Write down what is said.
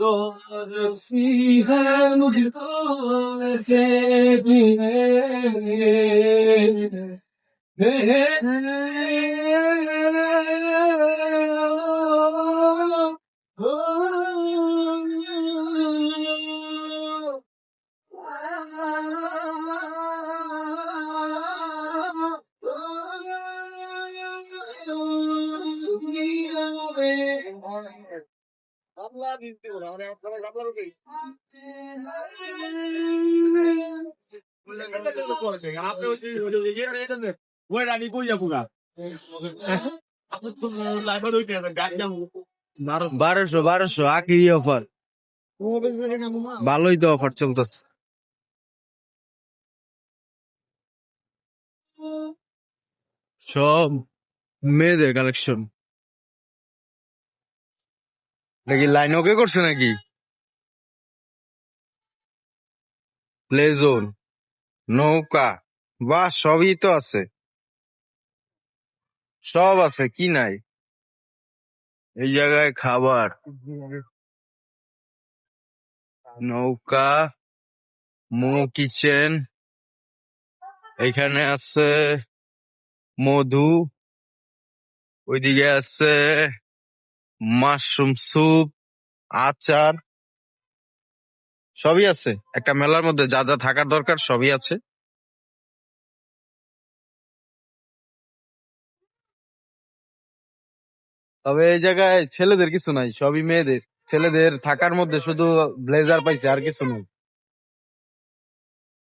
दोस्ती है मुझको ऐसे भी বারোশো বারোশো আকি অফার ভালোই তো অফার চলতেছে। সব মেয়েদের কালেকশন। নাকি লাইন ওকে করছে নাকি? প্লে জোন, নৌকা, বাহ সবই তো আছে, সব আছে কি নাই এই জায়গায়। খাবার, নৌকা, মোমো কিচেন, এখানে আছে মধু, ওইদিকে আছে মাশরুম স্যুপ, আচার, সবই আছে। একটা মেলার মধ্যে যা যা থাকার দরকার সবই আছে। তবে এই জায়গায় ছেলেদের কিছু নাই, সবই মেয়েদের। ছেলেদের থাকার মধ্যে শুধু ব্লেজার পাইছে, আর কিছু নেই।